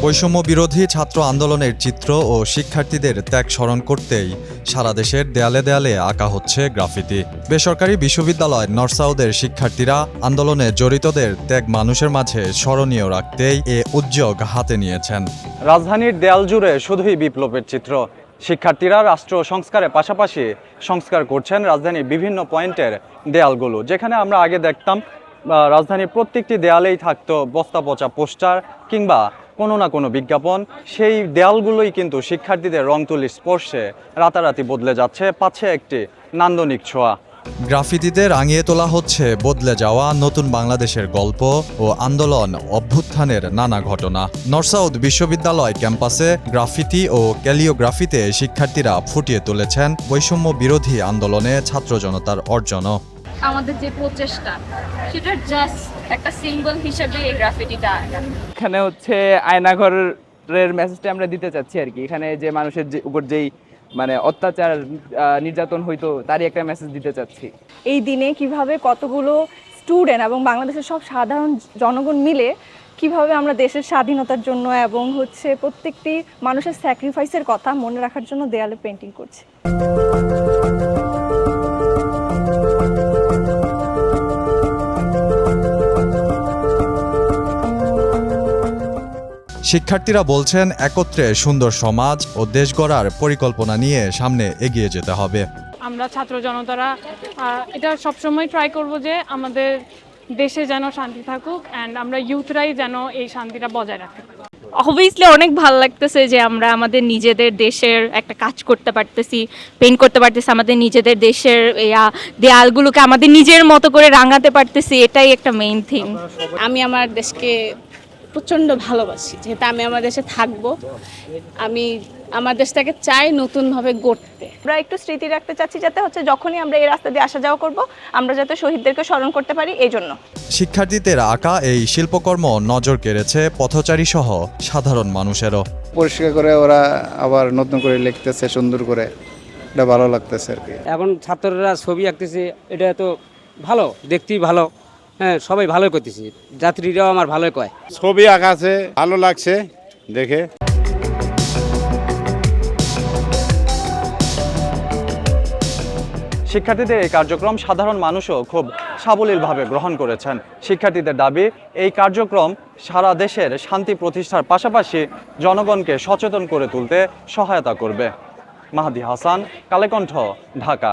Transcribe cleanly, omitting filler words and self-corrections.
বৈষম্য বিরোধী ছাত্র আন্দোলনের চিত্র ও শিক্ষার্থীদের ত্যাগ স্মরণ করতেই সারা দেশের দেয়ালে দেয়ালে আঁকা হচ্ছে গ্রাফিতি। বেসরকারি বিশ্ববিদ্যালয় নর্থ সাউথের শিক্ষার্থীরা আন্দোলনে জড়িতদের ত্যাগ মানুষের মাঝে স্মরণীয় রাখতেই এ উদ্যোগ হাতে নিয়েছেন। রাজধানীর দেয়াল জুড়ে শুধুই বিপ্লবের চিত্র। শিক্ষার্থীরা রাষ্ট্র সংস্কারের পাশাপাশি সংস্কার করছেন রাজধানীর বিভিন্ন পয়েন্টের দেয়ালগুলো। যেখানে আমরা আগে দেখতাম রাজধানীর প্রত্যেকটি দেয়ালেই থাকতো বস্তা পচা পোস্টার কিংবা কোনো না কোনো বিজ্ঞাপন। সেই দেয়ালগুলোই কিন্তু শিক্ষার্থীদের রং তুলির স্পর্শে রাতারাতি বদলে যাচ্ছে, পাচ্ছে একটি নান্দনিক ছোঁয়া। গ্রাফিতিতে রাঙিয়ে তোলা হচ্ছে বদলে যাওয়া নতুন বাংলাদেশের গল্প ও আন্দোলন অভ্যুত্থানের নানা ঘটনা। নর্থ সাউথ বিশ্ববিদ্যালয় ক্যাম্পাসে গ্রাফিতি ও ক্যালিওগ্রাফিতে শিক্ষার্থীরা ফুটিয়ে তুলেছেন বৈষম্য বিরোধী আন্দোলনে ছাত্র জনতার অর্জনও। আমাদের যে প্রচেষ্টা সেটা জাস্ট একটা সিম্বল হিসেবে এই গ্রাফিটিটা। এখানে হচ্ছে আয়নাঘরের মেসেজটা আমরা দিতে চাচ্ছি আর কি। এখানে যে মানুষের উপর যেই অত্যাচার নির্যাতন হইতো তারই একটা মেসেজ দিতে চাচ্ছি। এই দিনে কিভাবে কতগুলো স্টুডেন্ট এবং বাংলাদেশের সব সাধারণ জনগণ মিলে কিভাবে আমরা দেশের স্বাধীনতার জন্য এবং প্রত্যেকটি মানুষের স্যাক্রিফাইসের কথা মনে রাখার জন্য দেয়ালে পেন্টিং করছি। শিক্ষার্থীরা বলছেন একত্রে সুন্দর সমাজ ও দেশ গড়ার পরিকল্পনা নিয়ে সামনে এগিয়ে যেতে হবে। আমরা ছাত্র জনতারা এটা সবসময় ট্রাই করব যে আমাদের দেশে যেন শান্তি থাকুক অ্যান্ড আমরা ইউথরাই যেন এই শান্তিটা বজায় রাখতে পারি। অবভিয়াসলি অনেক ভালো লাগতেছে যে আমরা আমাদের নিজেদের দেশের একটা কাজ করতে পারতেছি, পেইন্ট করতে পারতেছি, আমাদের নিজেদের দেশের দেয়ালগুলোকে আমাদের নিজের মতো করে রাঙাতে পারতেছি। এটাই একটা মেইন থিং। আমি আমার দেশকে প্রচণ্ড ভালোবাসি, যেহেতু আমি আমার দেশে থাকবো। আমি আমার দেশটাকে চাই নতুনভাবে গড়তে। আমরা একটু স্মৃতি রাখতে চাচ্ছি যাতে যখনই আমরা এই রাস্তা দিয়ে আসা যাওয়া করব আমরা যাতে শহীদদেরকে স্মরণ করতে পারি, এই জন্য। শিক্ষার্থীদের আঁকা এই শিল্পকর্ম নজর কেড়েছে পথচারী সহ সাধারণ মানুষেরও। পরিষ্কার করে ওরা আবার নতুন করে লিখতেছে সুন্দর করে, এটা ভালো লাগতেছে আর কি। এখন ছাত্ররা ছবি আঁকতেছে, এটা তো ভালো, দেখতেই ভালো। হ্যাঁ, সবাই ভালো করতেছি, যাত্রীরাও আমার ভালোই কয়। ছবি আঁকাছে, ভালো লাগছে দেখে। শিক্ষার্থীদের এই কার্যক্রম সাধারণ মানুষও খুব সাবলীলভাবে গ্রহণ করেছেন। শিক্ষার্থীদের দাবি এই কার্যক্রম সারা দেশের শান্তি প্রতিষ্ঠার পাশাপাশি জনগণকে সচেতন করে তুলতে সহায়তা করবে। মাহাদি হাসান, কালেকণ্ঠ, ঢাকা।